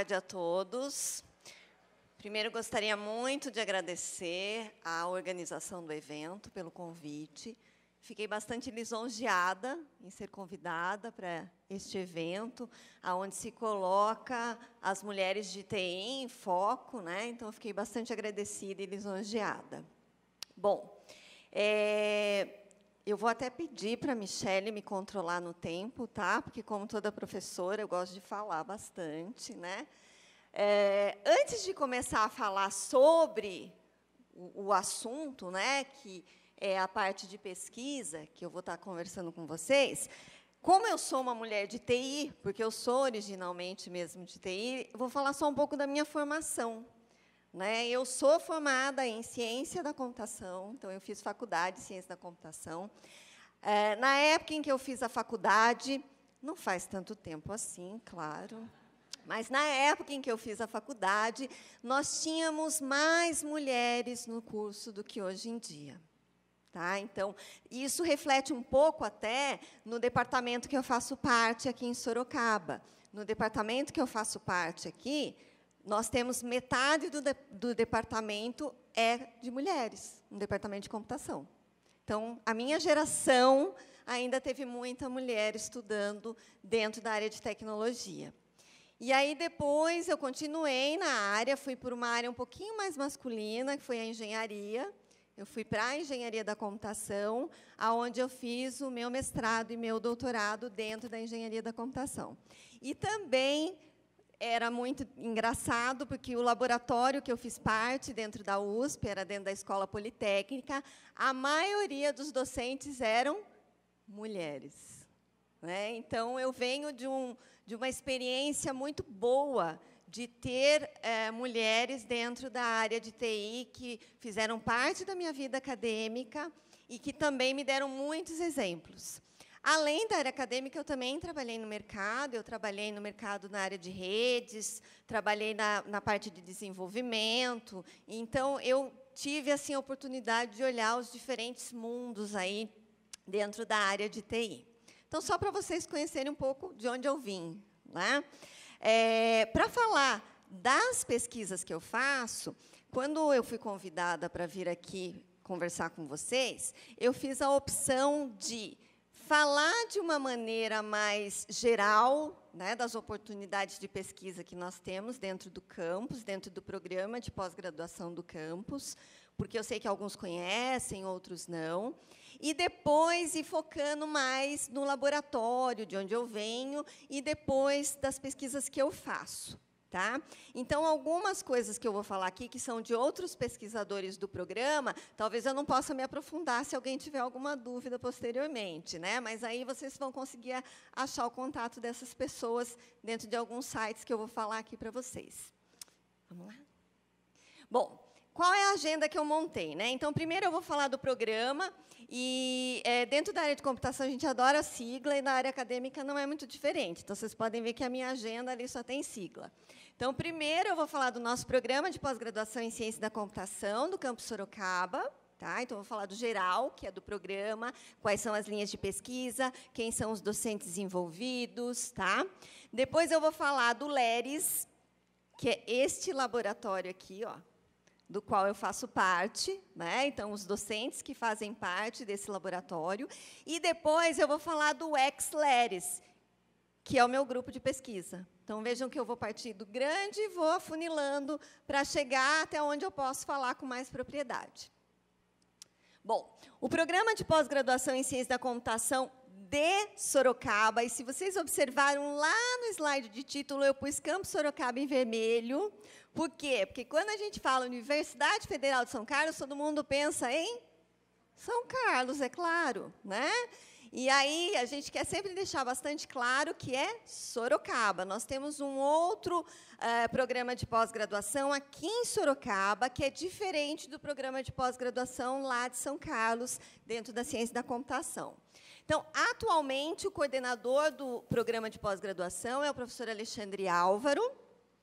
tarde a todos. Primeiro, gostaria muito de agradecer à organização do evento pelo convite. Fiquei bastante lisonjeada em ser convidada para este evento, onde se coloca as mulheres de TI em foco, né? Então, eu fiquei bastante agradecida e lisonjeada. Bom, eu vou até pedir para a Michele me controlar no tempo, tá? Porque, como toda professora, eu gosto de falar bastante, né? Antes de começar a falar sobre o assunto, né, que é a parte de pesquisa, que eu vou estar conversando com vocês, como eu sou uma mulher de TI, porque eu sou originalmente mesmo de TI, vou falar só um pouco da minha formação. Né? Eu sou formada em Ciência da Computação, então eu fiz faculdade de Ciência da Computação. Na época em que eu fiz a faculdade, não faz tanto tempo assim, claro, mas na época em que eu fiz a faculdade, nós tínhamos mais mulheres no curso do que hoje em dia. Tá? Então, isso reflete um pouco até no departamento que eu faço parte aqui em Sorocaba. No departamento que eu faço parte aqui, nós temos metade do departamento de mulheres, um departamento de computação. Então, a minha geração ainda teve muita mulher estudando dentro da área de tecnologia. E aí, depois, eu continuei na área, fui por uma área um pouquinho mais masculina, que foi a engenharia. Eu fui para a engenharia da computação, onde eu fiz o meu mestrado e meu doutorado dentro da engenharia da computação. E também era muito engraçado, porque o laboratório que eu fiz parte dentro da USP, era dentro da Escola Politécnica, a maioria dos docentes eram mulheres. Né? Então, eu venho de uma experiência muito boa de ter mulheres dentro da área de TI que fizeram parte da minha vida acadêmica e que também me deram muitos exemplos. Além da área acadêmica, eu também trabalhei no mercado. Eu trabalhei no mercado na área de redes, trabalhei na parte de desenvolvimento. Então, eu tive assim, a oportunidade de olhar os diferentes mundos aí dentro da área de TI. Então, só para vocês conhecerem um pouco de onde eu vim. Né? Para falar das pesquisas que eu faço, quando eu fui convidada para vir aqui conversar com vocês, eu fiz a opção de falar de uma maneira mais geral, né, das oportunidades de pesquisa que nós temos dentro do campus, dentro do programa de pós-graduação do campus, porque eu sei que alguns conhecem, outros não, e depois ir focando mais no laboratório, de onde eu venho, e depois das pesquisas que eu faço. Tá? Então, algumas coisas que eu vou falar aqui, que são de outros pesquisadores do programa, talvez eu não possa me aprofundar se alguém tiver alguma dúvida posteriormente, né? Mas aí vocês vão conseguir achar o contato dessas pessoas dentro de alguns sites que eu vou falar aqui para vocês. Vamos lá? Bom, qual é a agenda que eu montei? Né? Então, primeiro eu vou falar do programa, e dentro da área de computação a gente adora a sigla, e na área acadêmica não é muito diferente. Então, vocês podem ver que a minha agenda ali só tem sigla. Então, primeiro eu vou falar do nosso programa de pós-graduação em Ciência da Computação, do campus Sorocaba. Tá? Então, eu vou falar do geral, que é do programa, quais são as linhas de pesquisa, quem são os docentes envolvidos. Tá? Depois, eu vou falar do LERES, que é este laboratório aqui, ó, do qual eu faço parte, né? Então, os docentes que fazem parte desse laboratório. E depois eu vou falar do ex-LERES, que é o meu grupo de pesquisa. Então, vejam que eu vou partir do grande e vou afunilando para chegar até onde eu posso falar com mais propriedade. Bom, o programa de pós-graduação em Ciência da Computação de Sorocaba, e se vocês observaram lá no slide de título, eu pus Campus Sorocaba em vermelho. Por quê? Porque quando a gente fala Universidade Federal de São Carlos, todo mundo pensa em São Carlos, é claro, né? E aí a gente quer sempre deixar bastante claro que é Sorocaba. Nós temos um outro programa de pós-graduação aqui em Sorocaba, que é diferente do programa de pós-graduação lá de São Carlos, dentro da ciência da computação. Então, atualmente, o coordenador do programa de pós-graduação é o professor Alexandre Álvaro.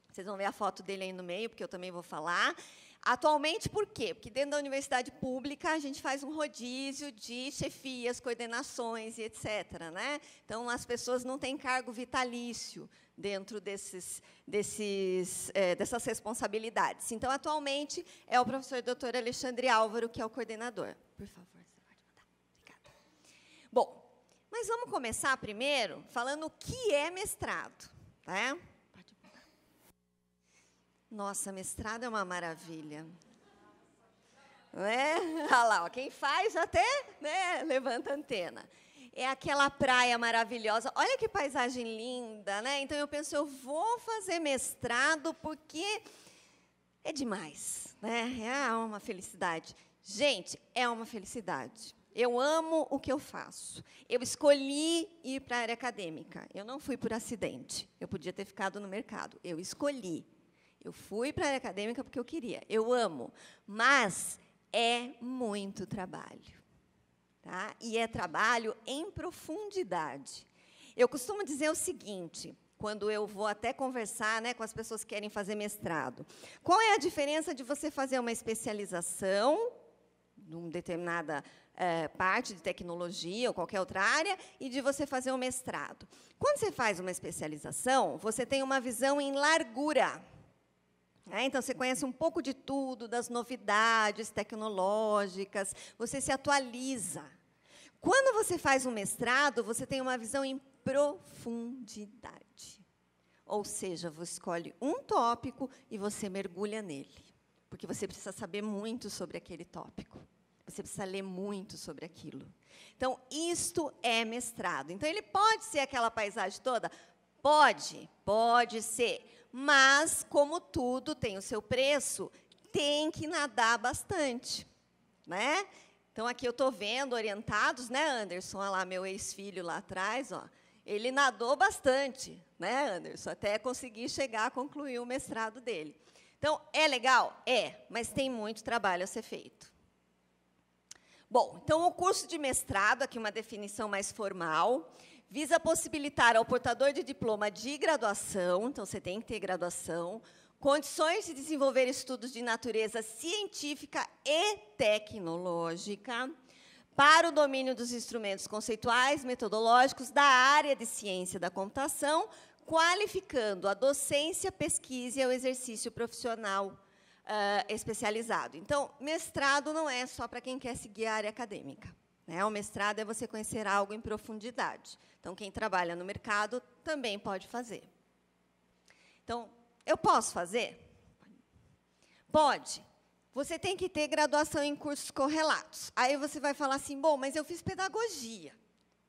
Vocês vão ver a foto dele aí no meio, porque eu também vou falar. Atualmente, por quê? Porque dentro da universidade pública a gente faz um rodízio de chefias, coordenações e etc., né? Então, as pessoas não têm cargo vitalício dentro dessas responsabilidades. Então, atualmente, é o professor Dr. Alexandre Álvaro, que é o coordenador. Por favor, você pode mandar. Obrigada. Bom, mas vamos começar primeiro falando o que é mestrado, né? Nossa, mestrado é uma maravilha. Não é? Olha lá, ó, quem faz até, né, levanta a antena. É aquela praia maravilhosa. Olha que paisagem linda, né? Então, eu penso, eu vou fazer mestrado porque é demais, né? É uma felicidade. Gente, é uma felicidade. Eu amo o que eu faço. Eu escolhi ir para a área acadêmica. Eu não fui por acidente. Eu podia ter ficado no mercado. Eu escolhi. Eu fui para a área acadêmica porque eu queria. Eu amo, mas é muito trabalho. Tá? E é trabalho em profundidade. Eu costumo dizer o seguinte, quando eu vou até conversar, né, com as pessoas que querem fazer mestrado. Qual é a diferença de você fazer uma especialização, numa determinada parte de tecnologia ou qualquer outra área, e de você fazer um mestrado? Quando você faz uma especialização, você tem uma visão em largura. Então, você conhece um pouco de tudo, das novidades tecnológicas, você se atualiza. Quando você faz um mestrado, você tem uma visão em profundidade. Ou seja, você escolhe um tópico e você mergulha nele, porque você precisa saber muito sobre aquele tópico. Você precisa ler muito sobre aquilo. Então, isto é mestrado. Então, ele pode ser aquela paisagem toda? Pode ser. Mas, como tudo tem o seu preço, tem que nadar bastante, né? Então, aqui eu estou vendo orientados, né, Anderson? Olha lá, meu ex-filho lá atrás, ó. Ele nadou bastante, né, Anderson? Até conseguir chegar a concluir o mestrado dele. Então, é legal? É, mas tem muito trabalho a ser feito. Bom, então, o curso de mestrado, aqui uma definição mais formal, visa possibilitar ao portador de diploma de graduação, então você tem que ter graduação, condições de desenvolver estudos de natureza científica e tecnológica para o domínio dos instrumentos conceituais, metodológicos da área de ciência da computação, qualificando a docência, pesquisa e o exercício profissional especializado. Então, mestrado não é só para quem quer seguir a área acadêmica. O mestrado é você conhecer algo em profundidade. Então, quem trabalha no mercado também pode fazer. Então, eu posso fazer? Pode. Você tem que ter graduação em cursos correlatos. Aí você vai falar assim, bom, mas eu fiz pedagogia.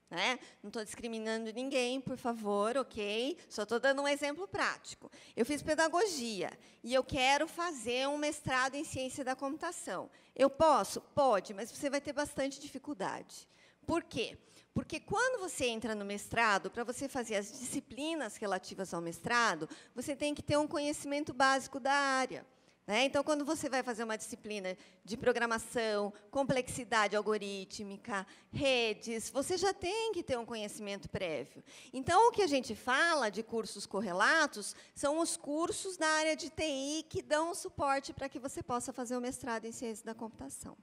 Né? Não estou discriminando ninguém, por favor, ok? Só estou dando um exemplo prático. Eu fiz pedagogia e eu quero fazer um mestrado em ciência da computação. Eu posso? Pode, mas você vai ter bastante dificuldade. Por quê? Porque quando você entra no mestrado, para você fazer as disciplinas relativas ao mestrado, você tem que ter um conhecimento básico da área. Então, quando você vai fazer uma disciplina de programação, complexidade algorítmica, redes, você já tem que ter um conhecimento prévio. Então, o que a gente fala de cursos correlatos são os cursos da área de TI que dão suporte para que você possa fazer o mestrado em ciência da computação.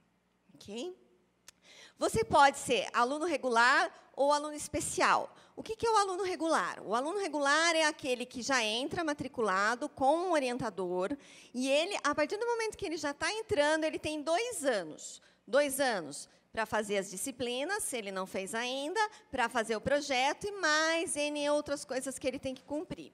Ok? Você pode ser aluno regular ou aluno especial. O que é o aluno regular? O aluno regular é aquele que já entra matriculado com um orientador, e ele, a partir do momento que ele já está entrando, ele tem 2 anos. 2 anos para fazer as disciplinas, se ele não fez ainda, para fazer o projeto e mais N outras coisas que ele tem que cumprir.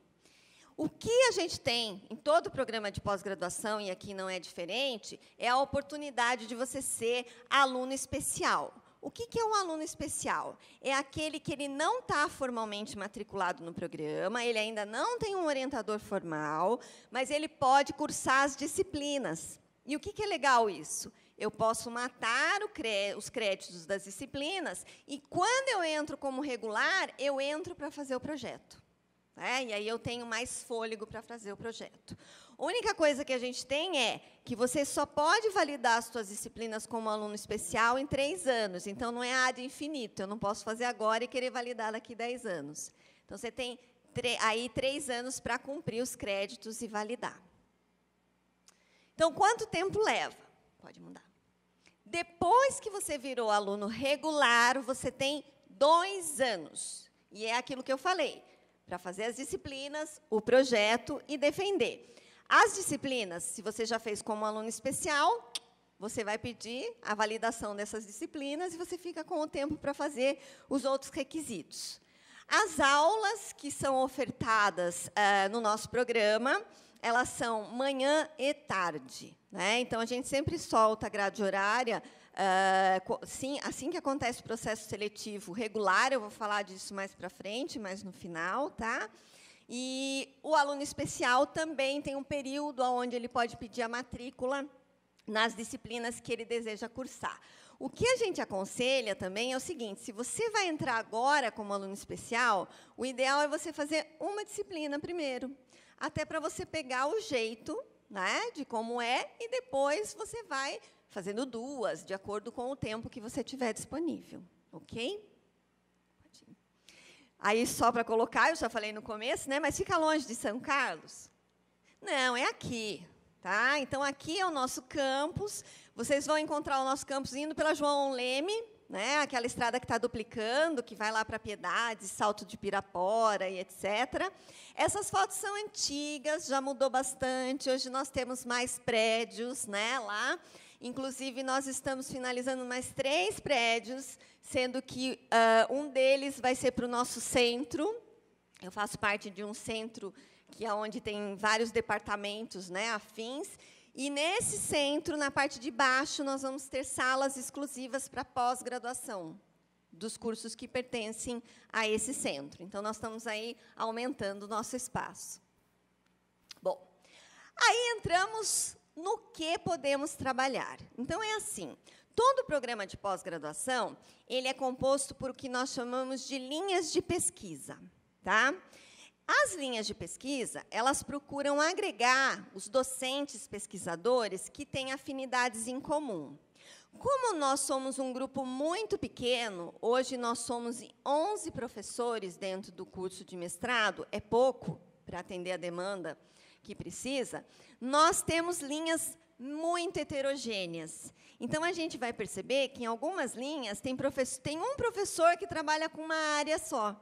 O que a gente tem em todo o programa de pós-graduação, e aqui não é diferente, é a oportunidade de você ser aluno especial. O que é um aluno especial? É aquele que ele não está formalmente matriculado no programa, ele ainda não tem um orientador formal, mas ele pode cursar as disciplinas. E o que é legal isso? Eu posso matar os créditos das disciplinas, e quando eu entro como regular, eu entro para fazer o projeto. E aí eu tenho mais fôlego para fazer o projeto. A única coisa que a gente tem é que você só pode validar as suas disciplinas como aluno especial em 3 anos. Então, não é ad infinito. Eu não posso fazer agora e querer validar daqui 10 anos. Então, você tem aí 3 anos para cumprir os créditos e validar. Então, quanto tempo leva? Pode mudar. Depois que você virou aluno regular, você tem 2 anos. E é aquilo que eu falei, para fazer as disciplinas, o projeto e defender. As disciplinas, se você já fez como aluno especial, você vai pedir a validação dessas disciplinas e você fica com o tempo para fazer os outros requisitos. As aulas que são ofertadas no nosso programa, elas são manhã e tarde, né? Então, a gente sempre solta a grade horária, assim que acontece o processo seletivo regular, eu vou falar disso mais para frente, mais no final, tá? E o aluno especial também tem um período onde ele pode pedir a matrícula nas disciplinas que ele deseja cursar. O que a gente aconselha também é o seguinte, se você vai entrar agora como aluno especial, o ideal é você fazer uma disciplina primeiro, até para você pegar o jeito, né, de como é, e depois você vai fazendo 2, de acordo com o tempo que você tiver disponível, ok? Aí, só para colocar, eu já falei no começo, né, mas fica longe de São Carlos? Não, é aqui. Tá? Então, aqui é o nosso campus. Vocês vão encontrar o nosso campus indo pela João Leme, né? Aquela estrada que está duplicando, que vai lá para Piedade, Salto de Pirapora e etc. Essas fotos são antigas, já mudou bastante. Hoje nós temos mais prédios, né, lá. Inclusive, nós estamos finalizando mais 3 prédios, sendo que um deles vai ser para o nosso centro. Eu faço parte de um centro que é onde tem vários departamentos, né, afins, e nesse centro, na parte de baixo, nós vamos ter salas exclusivas para pós-graduação, dos cursos que pertencem a esse centro. Então, nós estamos aí aumentando o nosso espaço. Bom, aí entramos no que podemos trabalhar. Então, é assim, todo o programa de pós-graduação, ele é composto por o que nós chamamos de linhas de pesquisa, tá? As linhas de pesquisa, elas procuram agregar os docentes pesquisadores que têm afinidades em comum. Como nós somos um grupo muito pequeno, hoje nós somos 11 professores dentro do curso de mestrado, é pouco para atender a demanda que precisa, nós temos linhas muito heterogêneas. Então, a gente vai perceber que, em algumas linhas, tem um professor que trabalha com uma área só,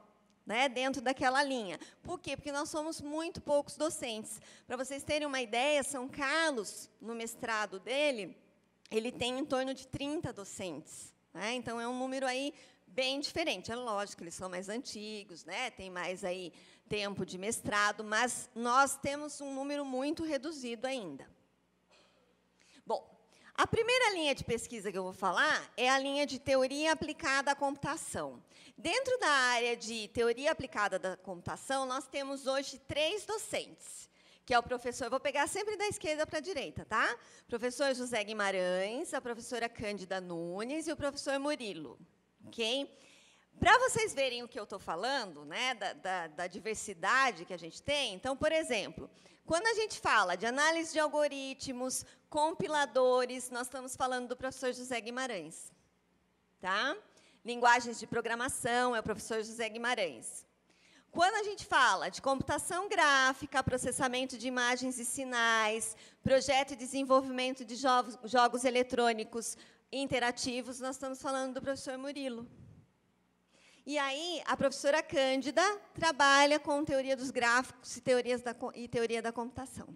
né, dentro daquela linha. Por quê? Porque nós somos muito poucos docentes. Para vocês terem uma ideia, São Carlos, no mestrado dele, ele tem em torno de 30 docentes. Né? Então, é um número aí bem diferente. É lógico, eles são mais antigos, né? Tem mais aí tempo de mestrado, mas nós temos um número muito reduzido ainda. Bom, a primeira linha de pesquisa que eu vou falar é a linha de teoria aplicada à computação. Dentro da área de teoria aplicada da computação, nós temos hoje 3 docentes, que é o professor, vou pegar sempre da esquerda para a direita, tá? Professor José Guimarães, a professora Cândida Nunes e o professor Murilo, ok? Para vocês verem o que eu estou falando, né, da diversidade que a gente tem, então, por exemplo, quando a gente fala de análise de algoritmos, compiladores, nós estamos falando do professor José Guimarães, tá? Linguagens de programação, é o professor José Guimarães. Quando a gente fala de computação gráfica, processamento de imagens e sinais, projeto e desenvolvimento de jogos eletrônicos interativos, nós estamos falando do professor Murilo. E aí, a professora Cândida trabalha com teoria dos gráficos e teoria da computação.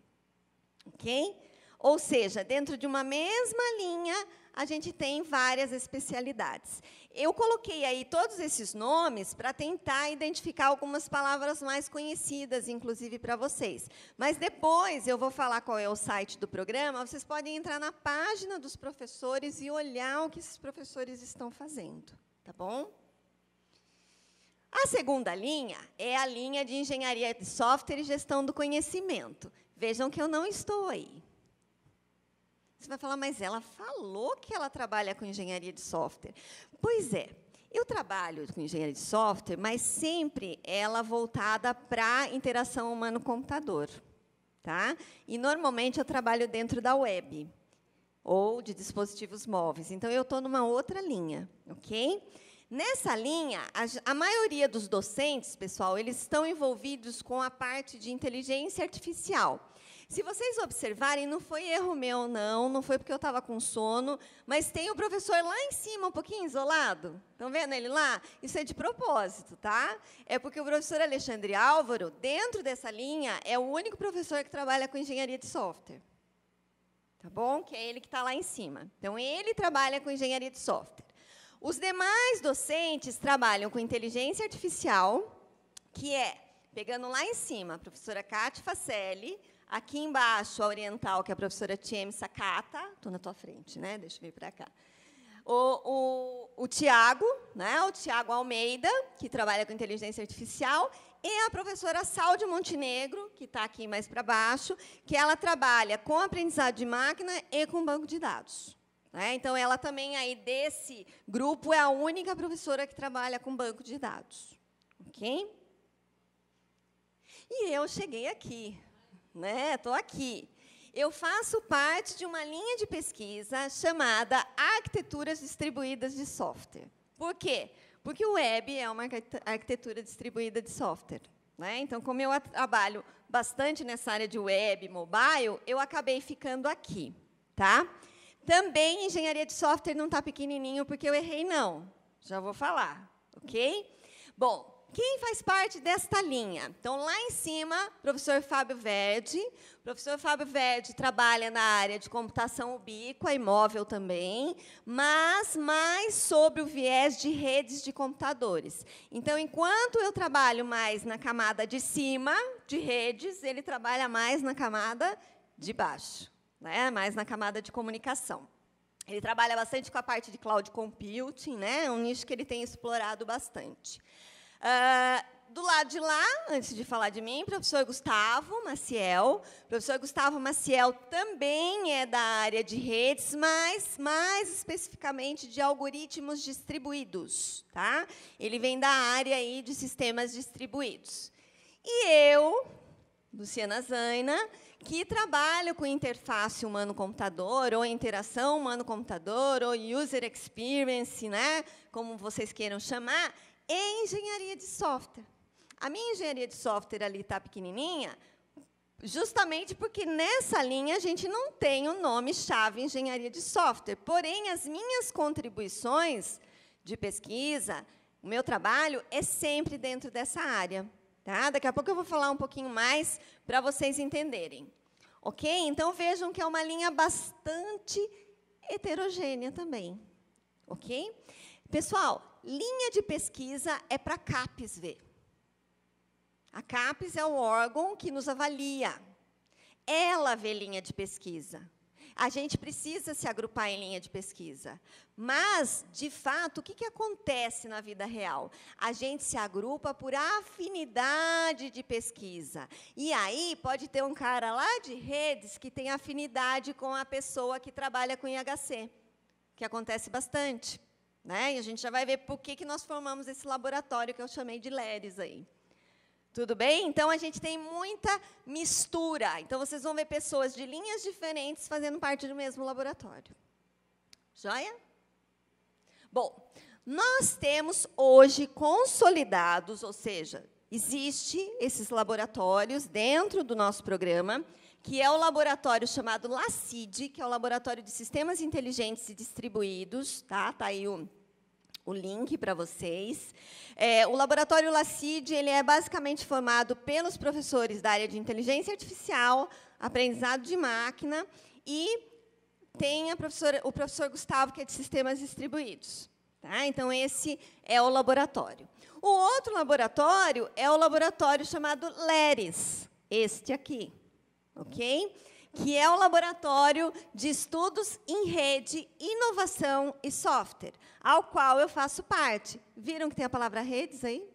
Ok? Ou seja, dentro de uma mesma linha, a gente tem várias especialidades. Eu coloquei aí todos esses nomes para tentar identificar algumas palavras mais conhecidas, inclusive para vocês. Mas depois eu vou falar qual é o site do programa, vocês podem entrar na página dos professores e olhar o que esses professores estão fazendo. Tá bom? A segunda linha é a linha de engenharia de software e gestão do conhecimento. Vejam que eu não estou aí. Você vai falar, mas ela falou que ela trabalha com engenharia de software. Pois é, eu trabalho com engenharia de software, mas sempre ela voltada para a interação humano-computador. Tá? E, normalmente, eu trabalho dentro da web, ou de dispositivos móveis. Então, eu estou numa outra linha. Ok? Nessa linha, a maioria dos docentes, pessoal, eles estão envolvidos com a parte de inteligência artificial. Se vocês observarem, não foi erro meu, não foi porque eu estava com sono, mas tem o professor lá em cima, um pouquinho isolado. Estão vendo ele lá? Isso é de propósito, tá? É porque o professor Alexandre Álvaro, dentro dessa linha, é o único professor que trabalha com engenharia de software. Tá bom? Que é ele que está lá em cima. Então, ele trabalha com engenharia de software. Os demais docentes trabalham com inteligência artificial, que é, pegando lá em cima, a professora Cátia Facelli, aqui embaixo, a oriental, que é a professora Tieme Sakata. Estou na tua frente, né? Deixa eu vir para cá. O Tiago, né? O Tiago Almeida, que trabalha com inteligência artificial, e a professora Salde Montenegro, que está aqui mais para baixo, que ela trabalha com aprendizado de máquina e com banco de dados. Né? Então, ela também, aí, desse grupo, é a única professora que trabalha com banco de dados. Ok? E eu cheguei aqui. Estou aqui. Eu faço parte de uma linha de pesquisa chamada Arquiteturas Distribuídas de Software. Por quê? Porque o web é uma arquitetura distribuída de software. Né? Então, como eu trabalho bastante nessa área de web, mobile, eu acabei ficando aqui. Tá? Também, engenharia de software não está pequenininho, porque eu errei, não. Já vou falar. Ok? Bom, quem faz parte desta linha? Então, lá em cima, professor Fábio Verdi. O professor Fábio Verdi trabalha na área de computação ubíqua e móvel também, mas mais sobre o viés de redes de computadores. Então, enquanto eu trabalho mais na camada de cima, de redes, ele trabalha mais na camada de baixo, né? Mais na camada de comunicação. Ele trabalha bastante com a parte de cloud computing, né? Um nicho que ele tem explorado bastante. Do lado de lá, antes de falar de mim, professor Gustavo Maciel. O professor Gustavo Maciel também é da área de redes, mas mais especificamente de algoritmos distribuídos. Tá? Ele vem da área aí de sistemas distribuídos. E eu, Luciana Zaina, que trabalho com interface humano-computador, ou interação humano-computador, ou user experience, né? Como vocês queiram chamar, em engenharia de software. A minha engenharia de software ali está pequenininha, justamente porque nessa linha a gente não tem o nome-chave engenharia de software. Porém, as minhas contribuições de pesquisa, o meu trabalho é sempre dentro dessa área. Tá? Daqui a pouco eu vou falar um pouquinho mais para vocês entenderem. Ok? Então, vejam que é uma linha bastante heterogênea também. Ok? Pessoal, linha de pesquisa é para a CAPES ver. A CAPES é o órgão que nos avalia. Ela vê linha de pesquisa. A gente precisa se agrupar em linha de pesquisa. Mas, de fato, o que acontece na vida real? A gente se agrupa por afinidade de pesquisa. E aí, pode ter um cara lá de redes que tem afinidade com a pessoa que trabalha com IHC, que acontece bastante. Né? E a gente já vai ver por que nós formamos esse laboratório que eu chamei de LERES aí. Tudo bem? Então, a gente tem muita mistura. Então, vocês vão ver pessoas de linhas diferentes fazendo parte do mesmo laboratório. Joia? Bom, nós temos hoje consolidados, ou seja, existem esses laboratórios dentro do nosso programa, que é o laboratório chamado LACID, que é o Laboratório de Sistemas Inteligentes e Distribuídos. Tá aí o link para vocês. O laboratório LACID ele é basicamente formado pelos professores da área de inteligência artificial, aprendizado de máquina, e tem o professor Gustavo, que é de sistemas distribuídos. Tá? Então, esse é o laboratório. O outro laboratório é o laboratório chamado LERES, este aqui. Ok? Que é o Laboratório de Estudos em Rede, Inovação e Software, ao qual eu faço parte. Viram que tem a palavra redes aí?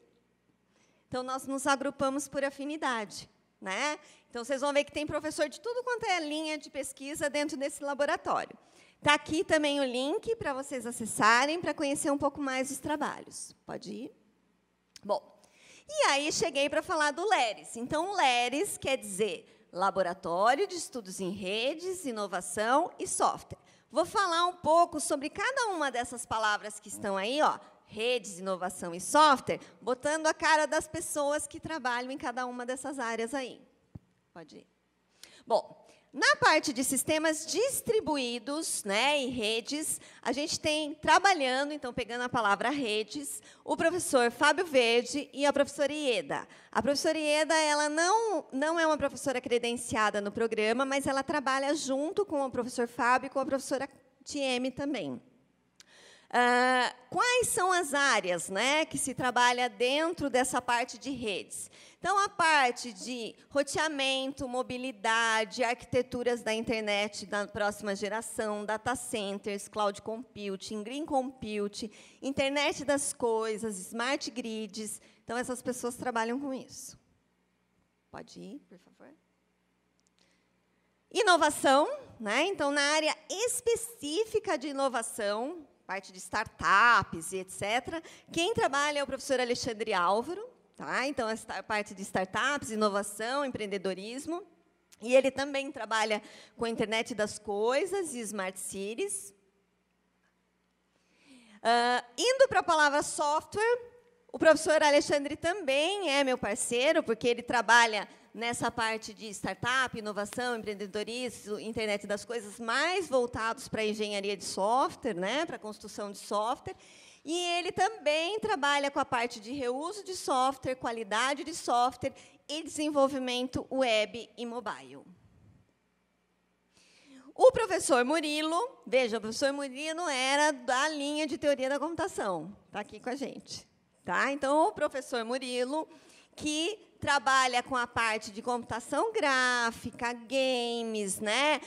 Então, nós nos agrupamos por afinidade. Né? Então, vocês vão ver que tem professor de tudo quanto é linha de pesquisa dentro desse laboratório. Está aqui também o link para vocês acessarem, para conhecer um pouco mais os trabalhos. Pode ir? Bom, e aí cheguei para falar do LERES. Então, o LERES quer dizer Laboratório de Estudos em Redes, Inovação e Software. Vou falar um pouco sobre cada uma dessas palavras que estão aí, ó, redes, inovação e software, botando a cara das pessoas que trabalham em cada uma dessas áreas aí. Pode ir. Bom, na parte de sistemas distribuídos, né, e redes, a gente tem trabalhando, então, pegando a palavra redes, o professor Fábio Verde e a professora Ieda. A professora Ieda, ela não é uma professora credenciada no programa, mas ela trabalha junto com o professor Fábio e com a professora Tieme também. Quais são as áreas, né, que se trabalha dentro dessa parte de redes? Então, a parte de roteamento, mobilidade, arquiteturas da internet da próxima geração, data centers, cloud computing, green computing, internet das coisas, smart grids. Então, essas pessoas trabalham com isso. Pode ir, por favor. Inovação, né? Então, na área específica de inovação, parte de startups e etc., quem trabalha é o professor Alexandre Álvaro. Tá? Então, essa parte de startups, inovação, empreendedorismo. E ele também trabalha com a internet das coisas e smart cities. Indo para a palavra software, o professor Alexandre também é meu parceiro, porque ele trabalha nessa parte de startup, inovação, empreendedorismo, internet das coisas, mais voltados para a engenharia de software, né, para a construção de software. E ele também trabalha com a parte de reuso de software, qualidade de software e desenvolvimento web e mobile. O professor Murilo, veja, o professor Murilo era da linha de teoria da computação, está aqui com a gente. Tá? Então, o professor Murilo, que trabalha com a parte de computação gráfica, games, né?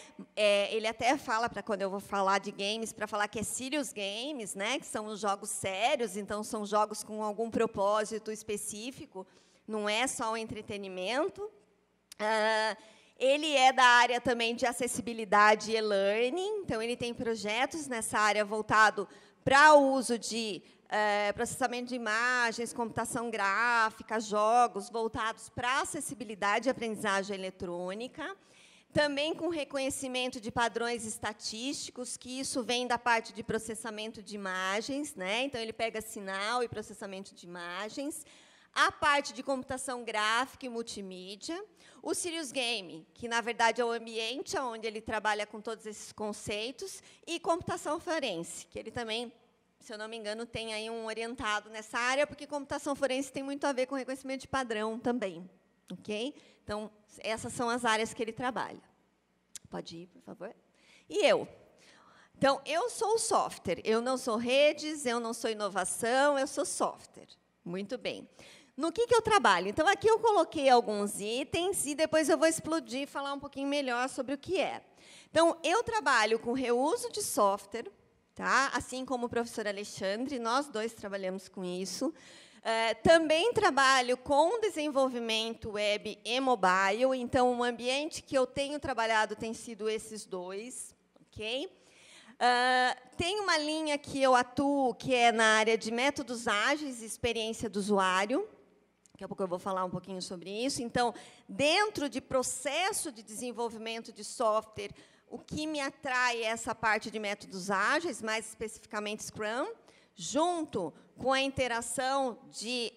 Ele até fala, para quando eu vou falar de games, para falar que é serious games, né? Que são os jogos sérios, então são jogos com algum propósito específico, não é só o entretenimento. Ele é da área também de acessibilidade e e-learning, então ele tem projetos nessa área voltado para o uso de processamento de imagens, computação gráfica, jogos voltados para acessibilidade e aprendizagem eletrônica, também com reconhecimento de padrões estatísticos, que isso vem da parte de processamento de imagens, né? Então, ele pega sinal e processamento de imagens, a parte de computação gráfica e multimídia, o Serious Game, que, na verdade, é o ambiente onde ele trabalha com todos esses conceitos, e computação forense, que ele também, se eu não me engano, tem aí um orientado nessa área, porque computação forense tem muito a ver com reconhecimento de padrão também. Ok? Então, essas são as áreas que ele trabalha. Pode ir, por favor. E eu? Então, eu sou o software. Eu não sou redes, eu não sou inovação, eu sou software. Muito bem. No que eu trabalho? Então, aqui eu coloquei alguns itens e depois eu vou explodir e falar um pouquinho melhor sobre o que é. Então, eu trabalho com reuso de software, tá? Assim como o professor Alexandre, nós dois trabalhamos com isso. Também trabalho com desenvolvimento web e mobile, então o ambiente que eu tenho trabalhado tem sido esses dois, ok? Tem uma linha que eu atuo, que é na área de métodos ágeis e experiência do usuário. Daqui a pouco eu vou falar um pouquinho sobre isso. Então, dentro de processo de desenvolvimento de software, o que me atrai é essa parte de métodos ágeis, mais especificamente Scrum, junto com a interação de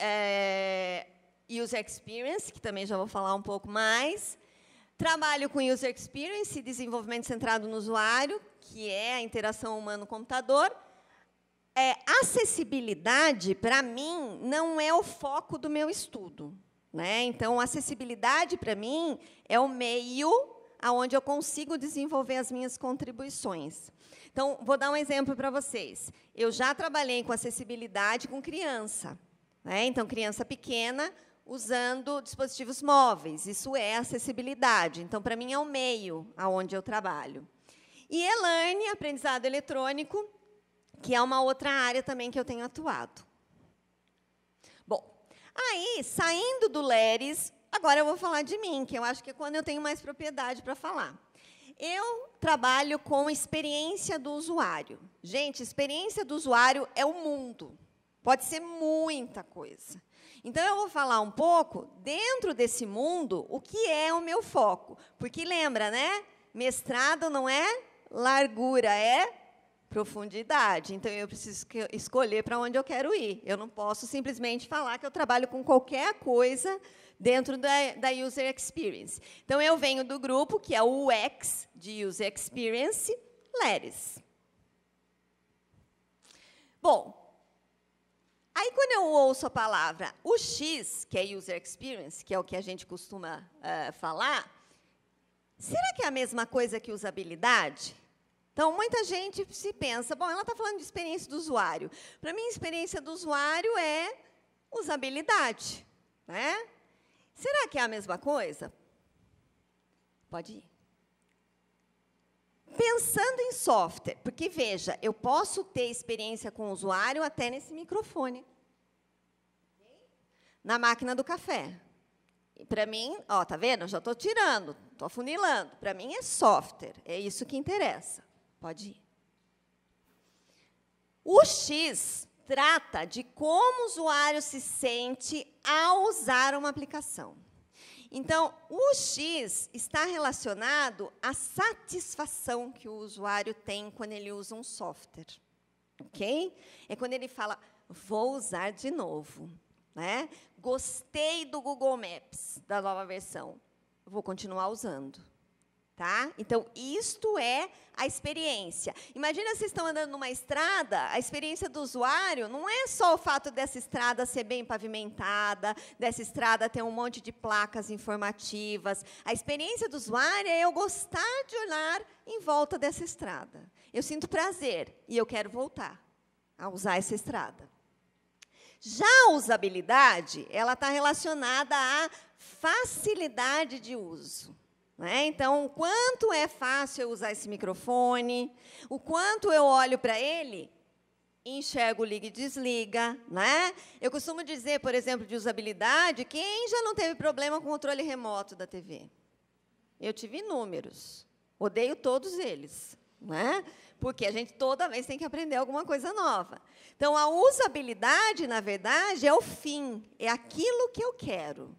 User Experience, que também já vou falar um pouco mais. Trabalho com User Experience, desenvolvimento centrado no usuário, que é a interação humano-computador. Acessibilidade, para mim, não é o foco do meu estudo, né? Então, acessibilidade, para mim, é o meio aonde eu consigo desenvolver as minhas contribuições. Então, vou dar um exemplo para vocês. Eu já trabalhei com acessibilidade com criança, né? Então, criança pequena usando dispositivos móveis. Isso é acessibilidade. Então, para mim, é o meio aonde eu trabalho. E e-learning, aprendizado eletrônico, que é uma outra área também que eu tenho atuado. Bom, aí, saindo do LERES, agora eu vou falar de mim, que eu acho que é quando eu tenho mais propriedade para falar. Eu trabalho com experiência do usuário. Gente, experiência do usuário é o mundo. Pode ser muita coisa. Então, eu vou falar um pouco, dentro desse mundo, o que é o meu foco. Porque, lembra, né? Mestrado não é largura, é Profundidade. Então, eu preciso escolher para onde eu quero ir. Eu não posso simplesmente falar que eu trabalho com qualquer coisa dentro da User Experience. Então, eu venho do grupo, que é o UX, de User Experience, LERES. Bom, aí, quando eu ouço a palavra UX, que é User Experience, que é o que a gente costuma falar, será que é a mesma coisa que usabilidade? Então, muita gente se pensa, bom, ela está falando de experiência do usuário. Para mim, experiência do usuário é usabilidade, né? Será que é a mesma coisa? Pode ir. Pensando em software, porque, veja, eu posso ter experiência com o usuário até nesse microfone. Na máquina do café. Para mim, ó, tá vendo? Eu já estou tirando, estou afunilando. Para mim é software, é isso que interessa. Pode ir. O X trata de como o usuário se sente ao usar uma aplicação. Então, o X está relacionado à satisfação que o usuário tem quando ele usa um software. Ok? É quando ele fala, vou usar de novo. Né? Gostei do Google Maps, da nova versão. Vou continuar usando. Tá? Então, isto é a experiência. Imagina vocês estão andando numa estrada, a experiência do usuário não é só o fato dessa estrada ser bem pavimentada, dessa estrada ter um monte de placas informativas. A experiência do usuário é eu gostar de olhar em volta dessa estrada. Eu sinto prazer e eu quero voltar a usar essa estrada. Já a usabilidade, ela está relacionada à facilidade de uso. Né? Então, o quanto é fácil eu usar esse microfone, o quanto eu olho para ele, enxergo, liga e desliga. Né? Eu costumo dizer, por exemplo, de usabilidade, quem já não teve problema com o controle remoto da TV? Eu tive inúmeros. Odeio todos eles. Né? Porque a gente toda vez tem que aprender alguma coisa nova. Então, a usabilidade, na verdade, é o fim, é aquilo que eu quero.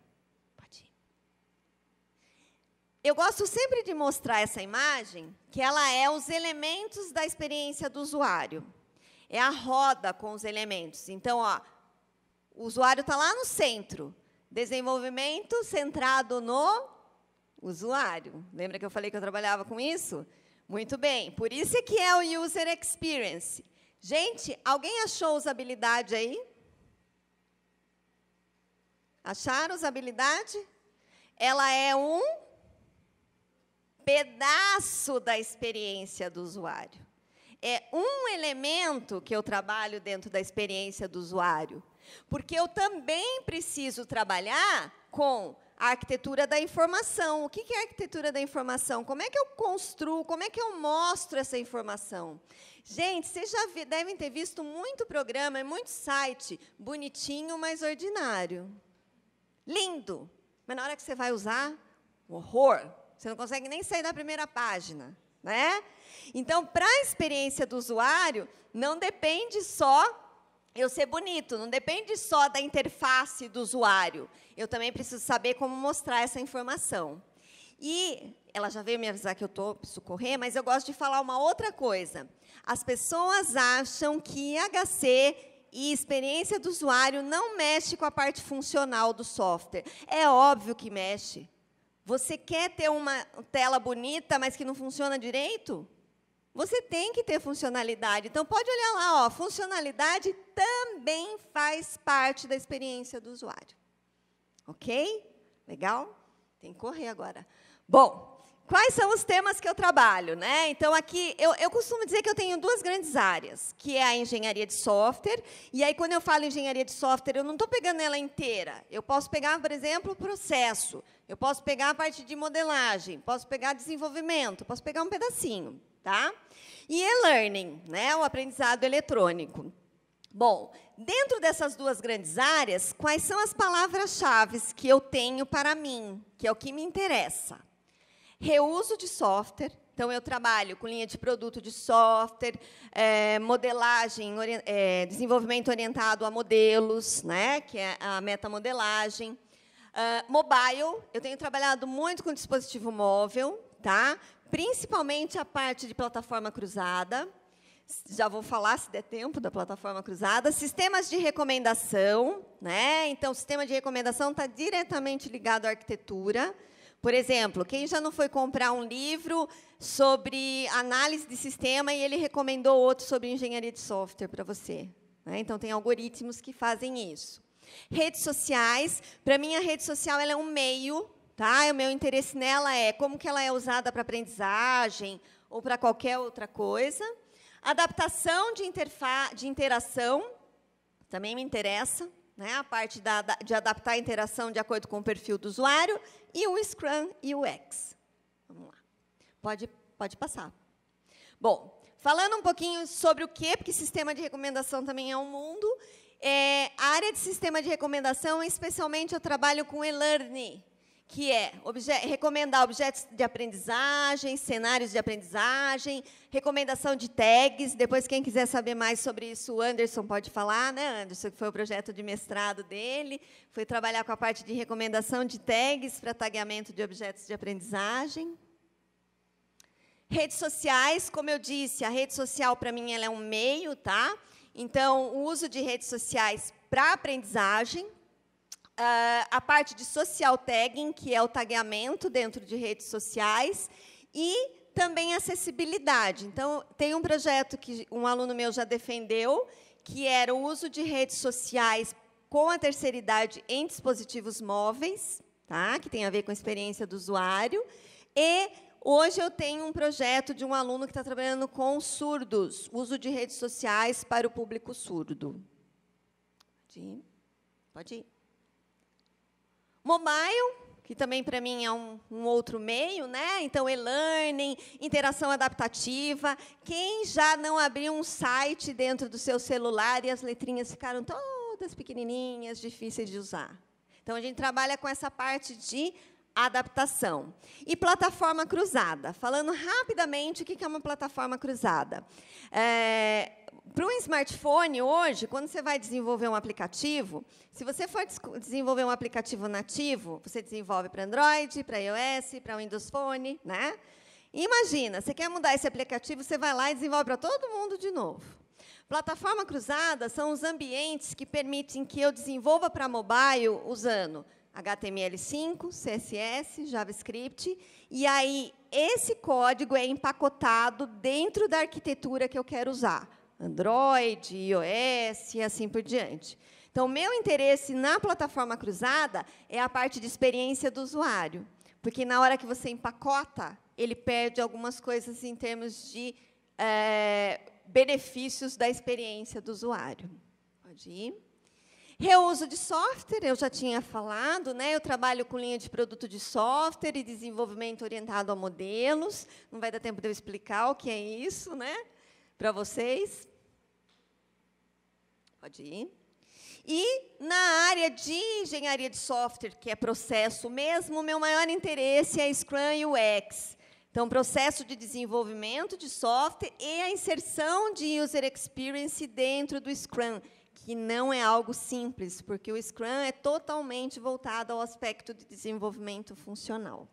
Eu gosto sempre de mostrar essa imagem, que ela é os elementos da experiência do usuário. É a roda com os elementos. Então, ó, o usuário está lá no centro. Desenvolvimento centrado no usuário. Lembra que eu falei que eu trabalhava com isso? Muito bem. Por isso é que é o User Experience. Gente, alguém achou usabilidade aí? Acharam usabilidade? Ela é um pedaço da experiência do usuário. É um elemento que eu trabalho dentro da experiência do usuário. Porque eu também preciso trabalhar com a arquitetura da informação. O que é a arquitetura da informação? Como é que eu construo, como é que eu mostro essa informação? Gente, vocês já devem ter visto muito programa, muito site, bonitinho, mas ordinário. Lindo. Mas na hora que você vai usar, horror. Você não consegue nem sair da primeira página. Né? Então, para a experiência do usuário, não depende só eu ser bonito, não depende só da interface do usuário. Eu também preciso saber como mostrar essa informação. E ela já veio me avisar que eu preciso correr, mas eu gosto de falar uma outra coisa. As pessoas acham que IHC e experiência do usuário não mexe com a parte funcional do software. É óbvio que mexe. Você quer ter uma tela bonita, mas que não funciona direito? Você tem que ter funcionalidade. Então, pode olhar lá, ó, funcionalidade também faz parte da experiência do usuário. Ok? Legal? Tem que correr agora. Bom, quais são os temas que eu trabalho? Né? Então, aqui, eu costumo dizer que eu tenho duas grandes áreas, que é a engenharia de software. E aí, quando eu falo engenharia de software, eu não estou pegando ela inteira. Eu posso pegar, por exemplo, o processo. Eu posso pegar a parte de modelagem. Posso pegar desenvolvimento. Posso pegar um pedacinho. Tá? E e-learning, né? O aprendizado eletrônico. Bom, dentro dessas duas grandes áreas, quais são as palavras-chave que eu tenho para mim, que é o que me interessa? Reuso de software. Então, eu trabalho com linha de produto de software, modelagem, desenvolvimento orientado a modelos, né? Que é a metamodelagem. Mobile, eu tenho trabalhado muito com dispositivo móvel, tá? Principalmente a parte de plataforma cruzada. Já vou falar, se der tempo, da plataforma cruzada. Sistemas de recomendação, né? Então, o sistema de recomendação está diretamente ligado à arquitetura. Por exemplo, quem já não foi comprar um livro sobre análise de sistema e ele recomendou outro sobre engenharia de software para você? Né? Então, tem algoritmos que fazem isso. Redes sociais. Para mim, a rede social ela é um meio. Tá? O meu interesse nela é como que ela é usada para aprendizagem ou para qualquer outra coisa. Adaptação de interação, também me interessa, né? A parte de adaptar a interação de acordo com o perfil do usuário, e o Scrum e o UX. Vamos lá. Pode passar. Bom, falando um pouquinho sobre o quê, porque sistema de recomendação também é um mundo. A área de sistema de recomendação, especialmente, eu trabalho com e-learning, que é recomendar objetos de aprendizagem, cenários de aprendizagem, recomendação de tags. Depois, quem quiser saber mais sobre isso, o Anderson pode falar, né, Anderson, que foi o projeto de mestrado dele, foi trabalhar com a parte de recomendação de tags para tagueamento de objetos de aprendizagem. Redes sociais, como eu disse, a rede social, para mim, ela é um meio, tá? Então, o uso de redes sociais para aprendizagem. A parte de social tagging, que é o tagueamento dentro de redes sociais, e também acessibilidade. Então, tem um projeto que um aluno meu já defendeu, que era o uso de redes sociais com a terceira idade em dispositivos móveis, tá? Que tem a ver com a experiência do usuário. E hoje eu tenho um projeto de um aluno que está trabalhando com surdos, uso de redes sociais para o público surdo. Pode ir. Pode ir. Mobile, que também, para mim, é um outro meio, né? Então, e-learning, interação adaptativa. Quem já não abriu um site dentro do seu celular e as letrinhas ficaram todas pequenininhas, difíceis de usar? Então, a gente trabalha com essa parte de adaptação. E plataforma cruzada. Falando rapidamente, o que é uma plataforma cruzada? Para um smartphone, hoje, quando você vai desenvolver um aplicativo, se você for desenvolver um aplicativo nativo, você desenvolve para Android, para iOS, para Windows Phone, né? E imagina, você quer mudar esse aplicativo, você vai lá e desenvolve para todo mundo de novo. Plataforma cruzada são os ambientes que permitem que eu desenvolva para mobile usando HTML5, CSS, JavaScript, e aí esse código é empacotado dentro da arquitetura que eu quero usar. Android, iOS e assim por diante. Então, o meu interesse na plataforma cruzada é a parte de experiência do usuário, porque, na hora que você empacota, ele perde algumas coisas em termos de benefícios da experiência do usuário. Pode ir. Reuso de software, eu já tinha falado, né? Eu trabalho com linha de produto de software e desenvolvimento orientado a modelos. Não vai dar tempo de eu explicar o que é isso, né? Para vocês. Pode ir. E, na área de engenharia de software, que é processo mesmo, o meu maior interesse é Scrum e UX. Então, processo de desenvolvimento de software e a inserção de User Experience dentro do Scrum, que não é algo simples, porque o Scrum é totalmente voltado ao aspecto de desenvolvimento funcional.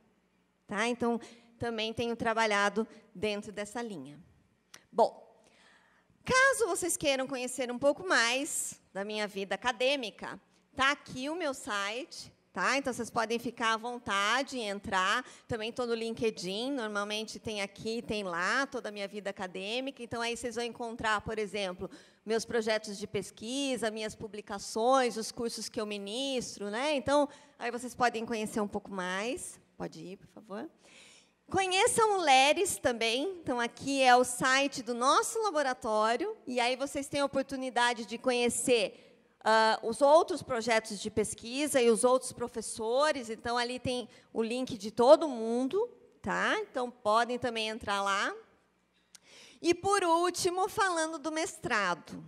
Tá? Então, também tenho trabalhado dentro dessa linha. Bom, caso vocês queiram conhecer um pouco mais da minha vida acadêmica, está aqui o meu site, tá? Então, vocês podem ficar à vontade e entrar. Também estou no LinkedIn, normalmente tem aqui, tem lá, toda a minha vida acadêmica. Então, aí vocês vão encontrar, por exemplo, meus projetos de pesquisa, minhas publicações, os cursos que eu ministro, né? Então, aí vocês podem conhecer um pouco mais. Pode ir, por favor. Conheçam o LERES também. Então, aqui é o site do nosso laboratório. E aí vocês têm a oportunidade de conhecer os outros projetos de pesquisa e os outros professores. Então, ali tem o link de todo mundo. Tá? Então, podem também entrar lá. E, por último, falando do mestrado.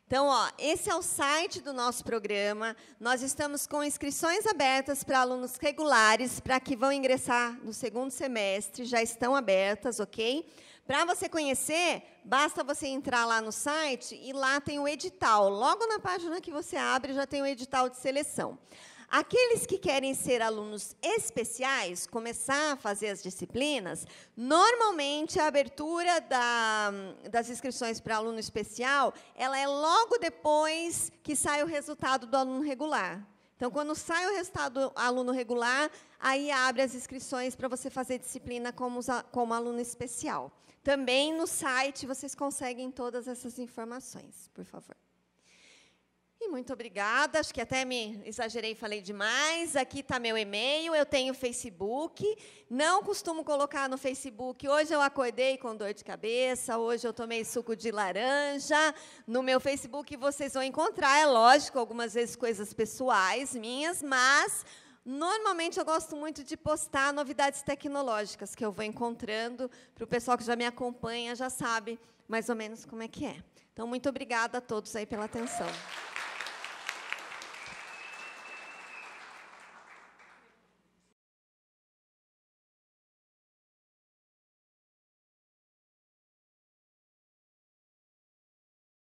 Então, esse é o site do nosso programa. Nós estamos com inscrições abertas para alunos regulares, para que vão ingressar no segundo semestre, já estão abertas, ok? Para você conhecer, basta você entrar lá no site e lá tem o edital. Logo na página que você abre, já tem o edital de seleção. Aqueles que querem ser alunos especiais, começar a fazer as disciplinas, normalmente a abertura das inscrições para aluno especial, ela é logo depois que sai o resultado do aluno regular. Então, quando sai o resultado do aluno regular, aí abre as inscrições para você fazer disciplina como aluno especial. Também no site vocês conseguem todas essas informações, por favor. E muito obrigada, acho que até me exagerei e falei demais. Aqui está meu e-mail, eu tenho Facebook, não costumo colocar no Facebook. Hoje eu acordei com dor de cabeça, hoje eu tomei suco de laranja. No meu Facebook vocês vão encontrar, é lógico, algumas vezes coisas pessoais minhas, mas normalmente eu gosto muito de postar novidades tecnológicas que eu vou encontrando, para o pessoal que já me acompanha, já sabe mais ou menos como é que é. Então, muito obrigada a todos aí pela atenção.